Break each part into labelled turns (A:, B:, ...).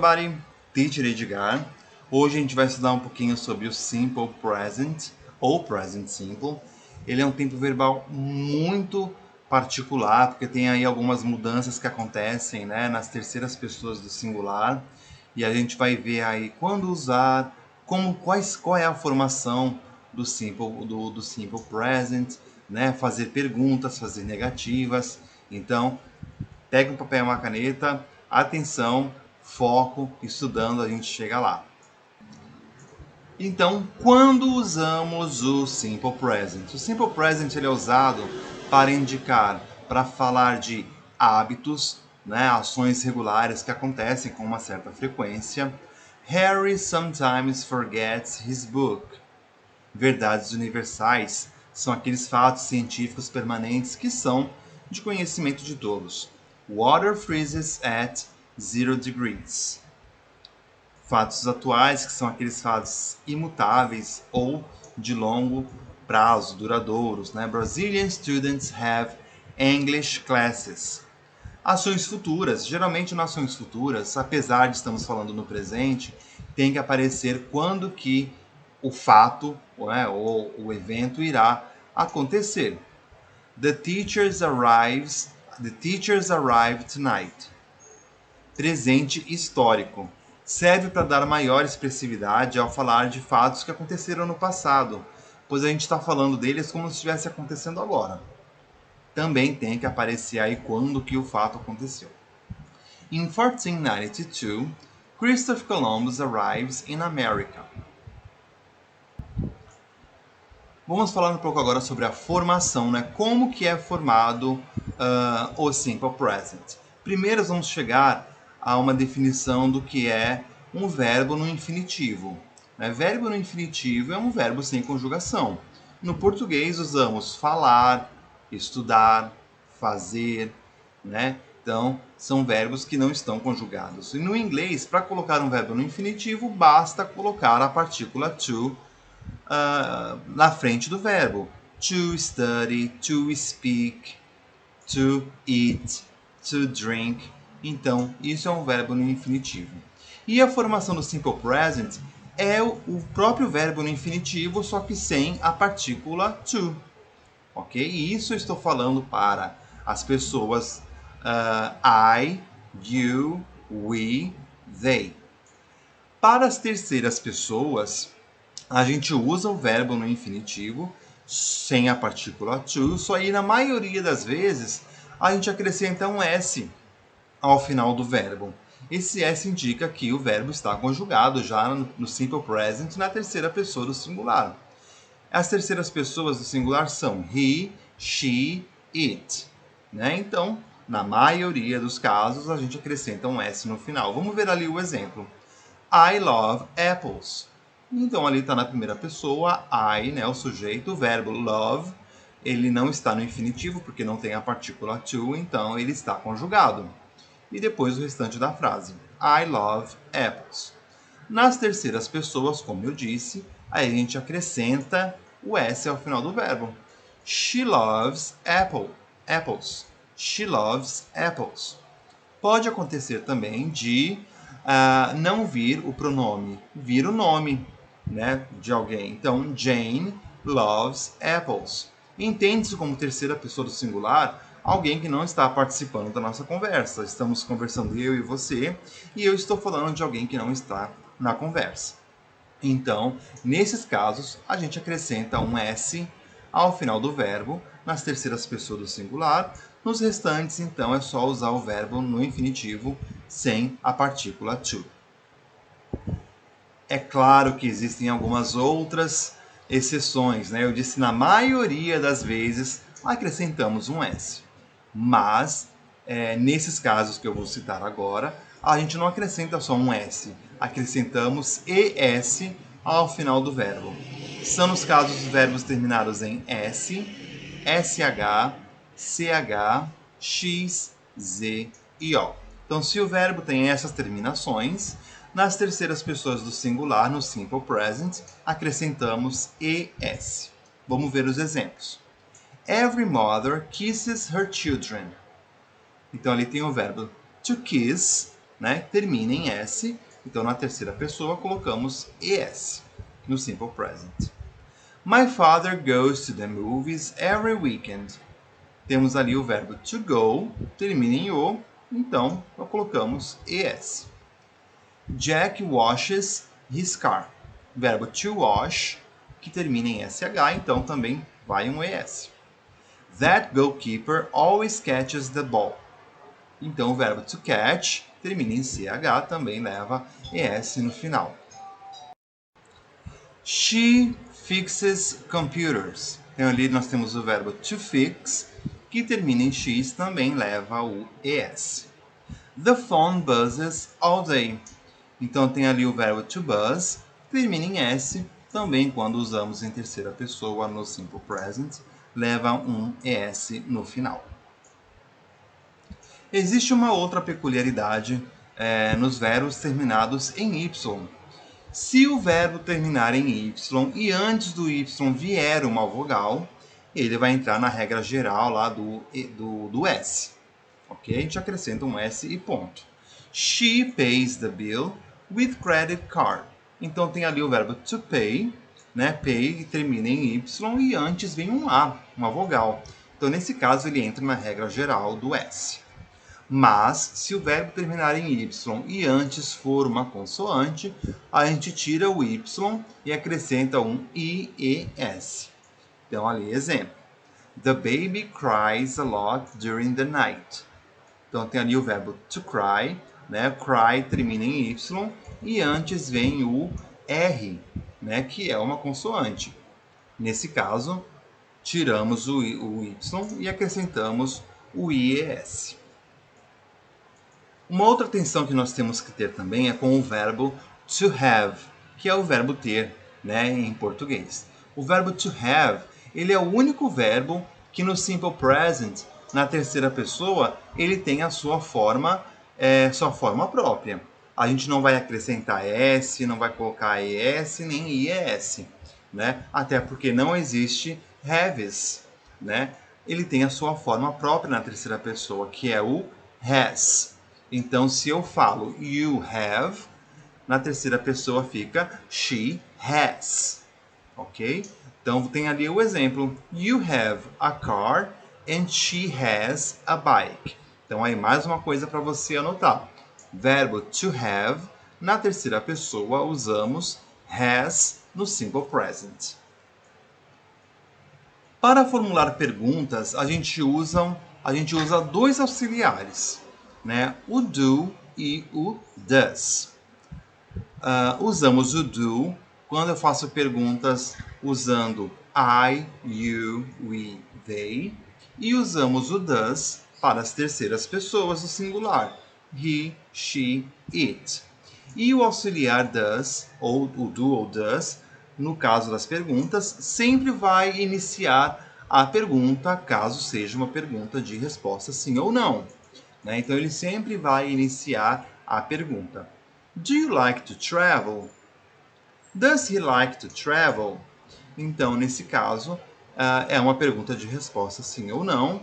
A: everybody, Teacher Edgar. Hoje a gente vai estudar um pouquinho sobre o Simple Present, ou Present Simple. Ele é um tempo verbal muito particular, porque tem aí algumas mudanças que acontecem, né, nas terceiras pessoas do singular. E a gente vai ver aí quando usar, qual é a formação do Simple Present, né, fazer perguntas, fazer negativas. Então, pega um papel e uma caneta, atenção, foco, estudando, a gente chega lá. Então, quando usamos o Simple Present? O Simple Present ele é usado para indicar, para falar de hábitos, né, ações regulares que acontecem com uma certa frequência. Harry sometimes forgets his book. Verdades universais são aqueles fatos científicos permanentes que são de conhecimento de todos. Water freezes at 0 degrees. Fatos atuais, que são aqueles fatos imutáveis ou de longo prazo, duradouros. Né? Brazilian students have English classes. Ações futuras. Geralmente, nas ações futuras, apesar de estamos falando no presente, tem que aparecer quando que o fato, né, ou o evento irá acontecer. The teachers arrived tonight. Presente histórico. Serve para dar maior expressividade ao falar de fatos que aconteceram no passado, pois a gente está falando deles como se estivesse acontecendo agora. Também tem que aparecer aí quando que o fato aconteceu. In 1492, Christopher Columbus arrives in America. Vamos falar um pouco agora sobre a formação, né? Como que é formado o Simple Present. Primeiro vamos chegar a uma definição do que é um verbo no infinitivo. Né? Verbo no infinitivo é um verbo sem conjugação. No português usamos falar, estudar, fazer, né? Então, são verbos que não estão conjugados. E no inglês, para colocar um verbo no infinitivo, basta colocar a partícula to na frente do verbo. To study, to speak, to eat, to drink. Então, isso é um verbo no infinitivo. E a formação do Simple Present é o próprio verbo no infinitivo, só que sem a partícula to. Ok? E isso eu estou falando para as pessoas I, you, we, they. Para as terceiras pessoas, a gente usa o verbo no infinitivo sem a partícula to, só aí na maioria das vezes a gente acrescenta um S ao final do verbo. Esse S indica que o verbo está conjugado já no Simple Present na terceira pessoa do singular. As terceiras pessoas do singular são he, she, it. Né? Então, na maioria dos casos, a gente acrescenta um S no final. Vamos ver ali o exemplo. I love apples. Então, ali está na primeira pessoa, I, né, o sujeito, o verbo love, ele não está no infinitivo, porque não tem a partícula to, então ele está conjugado. E depois o restante da frase, I love apples. Nas terceiras pessoas, como eu disse, aí a gente acrescenta o S ao final do verbo. She loves apples. She loves apples. Pode acontecer também de não vir o pronome, vir o nome, né, de alguém. Então, Jane loves apples. Entende-se como terceira pessoa do singular alguém que não está participando da nossa conversa. Estamos conversando eu e você, e eu estou falando de alguém que não está na conversa. Então, nesses casos, a gente acrescenta um S ao final do verbo, nas terceiras pessoas do singular. Nos restantes, então, é só usar o verbo no infinitivo sem a partícula to. É claro que existem algumas outras exceções, né? Eu disse na maioria das vezes acrescentamos um S. Mas, nesses casos que eu vou citar agora, a gente não acrescenta só um S. Acrescentamos ES ao final do verbo. São nos casos dos verbos terminados em S, SH, CH, X, Z e O. Então, se o verbo tem essas terminações, nas terceiras pessoas do singular, no Simple Present, acrescentamos ES. Vamos ver os exemplos. Every mother kisses her children. Então, ali tem o verbo to kiss, né, termina em S. Então, na terceira pessoa, colocamos ES no Simple Present. My father goes to the movies every weekend. Temos ali o verbo to go, termina em O, então colocamos ES. Jack washes his car. Verbo to wash, que termina em SH, então também vai um ES. That goalkeeper always catches the ball. Então o verbo to catch termina em CH, também leva ES no final. She fixes computers. Então ali nós temos o verbo to fix, que termina em X, também leva o ES. The phone buzzes all day. Então tem ali o verbo to buzz, termina em S, também quando usamos em terceira pessoa no Simple Present, leva um ES no final. Existe uma outra peculiaridade nos verbos terminados em Y. Se o verbo terminar em Y e antes do Y vier uma vogal, ele vai entrar na regra geral lá do S. Ok? A gente acrescenta um S e ponto. She pays the bill with credit card. Então tem ali o verbo to pay, né? Pay termina em Y e antes vem um A, uma vogal. Então nesse caso ele entra na regra geral do S. Mas, se o verbo terminar em Y e antes for uma consoante, a gente tira o Y e acrescenta um IES. Então, ali, exemplo. The baby cries a lot during the night. Então, tem ali o verbo to cry, né? Cry termina em Y e antes vem o R, né? Que é uma consoante. Nesse caso, tiramos o Y e acrescentamos o IES. Uma outra atenção que nós temos que ter também é com o verbo to have, que é o verbo ter, né, em português. O verbo to have, ele é o único verbo que no Simple Present, na terceira pessoa, ele tem a sua forma própria. A gente não vai acrescentar S, não vai colocar ES nem IES, né? Até porque não existe haves, né? Ele tem a sua forma própria na terceira pessoa, que é o has. Então, se eu falo you have, na terceira pessoa fica she has, ok? Então, tem ali o exemplo. You have a car and she has a bike. Então, aí mais uma coisa para você anotar. Verbo to have, na terceira pessoa usamos has no Simple Present. Para formular perguntas, a gente usa dois auxiliares, né? O do e o does. Usamos o do quando eu faço perguntas usando I, you, we, they. E usamos o does para as terceiras pessoas do singular. He, she, it. E o auxiliar does, ou o do ou does, no caso das perguntas, sempre vai iniciar a pergunta, caso seja uma pergunta de resposta sim ou não. Né? Então, ele sempre vai iniciar a pergunta. Do you like to travel? Does he like to travel? Então, nesse caso, é uma pergunta de resposta sim ou não,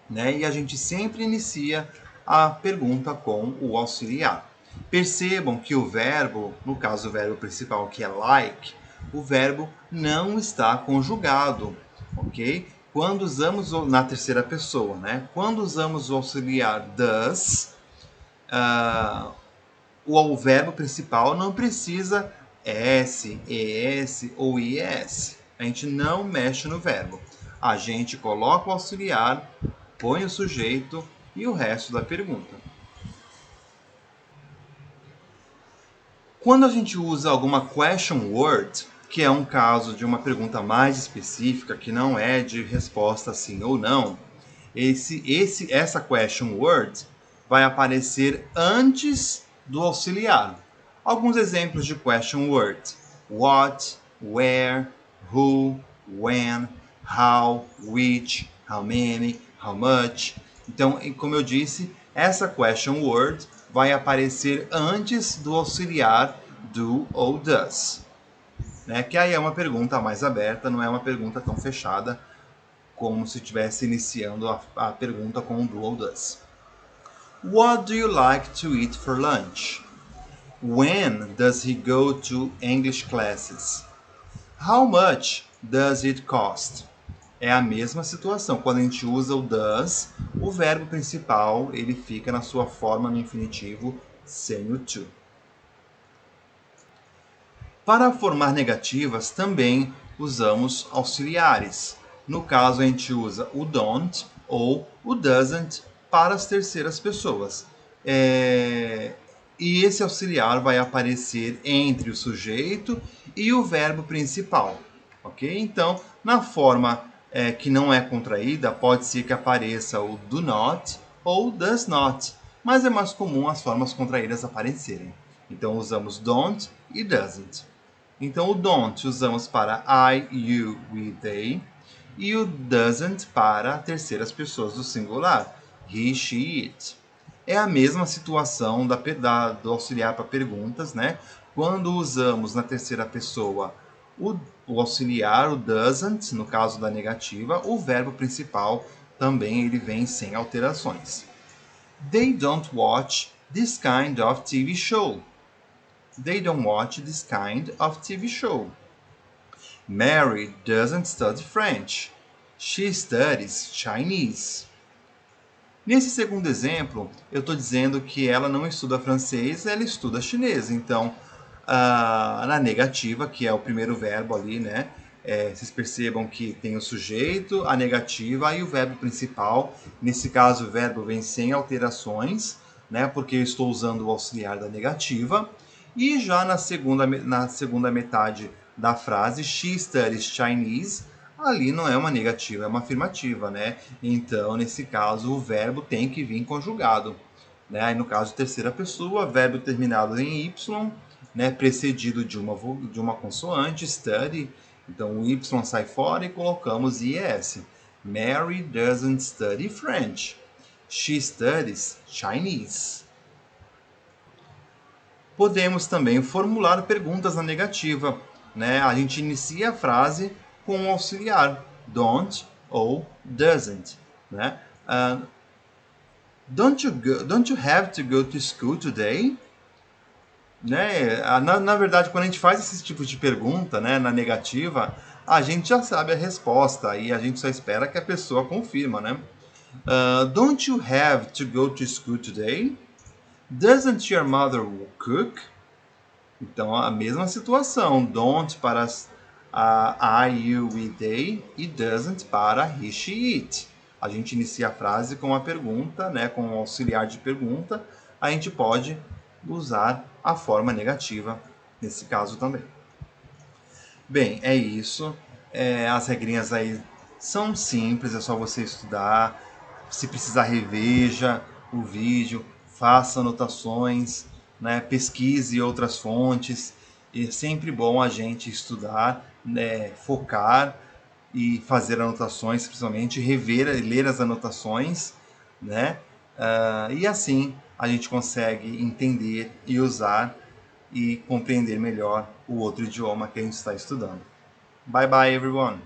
A: né? E a gente sempre inicia a pergunta com o auxiliar. Percebam que o verbo, no caso o verbo principal que é like, o verbo não está conjugado, ok? Quando usamos na terceira pessoa, né? Quando usamos o auxiliar does, o verbo principal não precisa S, ES ou IS. A gente não mexe no verbo. A gente coloca o auxiliar, põe o sujeito e o resto da pergunta. Quando a gente usa alguma question word, que é um caso de uma pergunta mais específica, que não é de resposta sim ou não, essa question word vai aparecer antes do auxiliar. Alguns exemplos de question word: what, where, who, when, how, which, how many, how much. Então, como eu disse, essa question word vai aparecer antes do auxiliar do ou does. Né? Que aí é uma pergunta mais aberta, não é uma pergunta tão fechada como se estivesse iniciando a pergunta com o do ou does. What do you like to eat for lunch? When does he go to English classes? How much does it cost? É a mesma situação. Quando a gente usa o does, o verbo principal ele fica na sua forma no infinitivo sem o to. Para formar negativas, também usamos auxiliares. No caso, a gente usa o don't ou o doesn't para as terceiras pessoas. E esse auxiliar vai aparecer entre o sujeito e o verbo principal. Ok? Então, na forma que não é contraída, pode ser que apareça o do not ou does not, mas é mais comum as formas contraídas aparecerem. Então, usamos don't e doesn't. Então, o don't usamos para I, you, we, they. E o doesn't para terceiras pessoas do singular. He, she, it. É a mesma situação do auxiliar para perguntas, né? Quando usamos na terceira pessoa o auxiliar, o doesn't, no caso da negativa, o verbo principal também ele vem sem alterações. They don't watch this kind of TV show. They don't watch this kind of TV show. Mary doesn't study French. She studies Chinese. Nesse segundo exemplo, eu estou dizendo que ela não estuda francês, ela estuda chinês. Então, na negativa, que é o primeiro verbo ali, né? Vocês percebam que tem o sujeito, a negativa e o verbo principal. Nesse caso, o verbo vem sem alterações, né? Porque eu estou usando o auxiliar da negativa. E já na segunda metade da frase, she studies Chinese, ali não é uma negativa, é uma afirmativa, né? Então, nesse caso, o verbo tem que vir conjugado. Né? Aí, no caso, terceira pessoa, verbo terminado em Y, né? Precedido de uma consoante, study. Então, o Y sai fora e colocamos IES. Mary doesn't study French. She studies Chinese. Podemos também formular perguntas na negativa. Né? A gente inicia a frase com um auxiliar, don't ou doesn't. Né? Don't you have to go to school today? Né? Na verdade, quando a gente faz esse tipo de pergunta, né, na negativa, a gente já sabe a resposta e a gente só espera que a pessoa confirma. Né? Don't you have to go to school today? Doesn't your mother cook? Então, a mesma situação. Don't para I, you, we, they e doesn't para he, she, it. A gente inicia a frase com a pergunta, né, com o auxiliar de pergunta. A gente pode usar a forma negativa nesse caso também. Bem, é isso. As regrinhas aí são simples, é só você estudar. Se precisar, reveja o vídeo, faça anotações, né, pesquise outras fontes. É sempre bom a gente estudar, né, focar e fazer anotações, principalmente ler as anotações, né? E assim a gente consegue entender e usar e compreender melhor o outro idioma que a gente está estudando. Bye bye, everyone!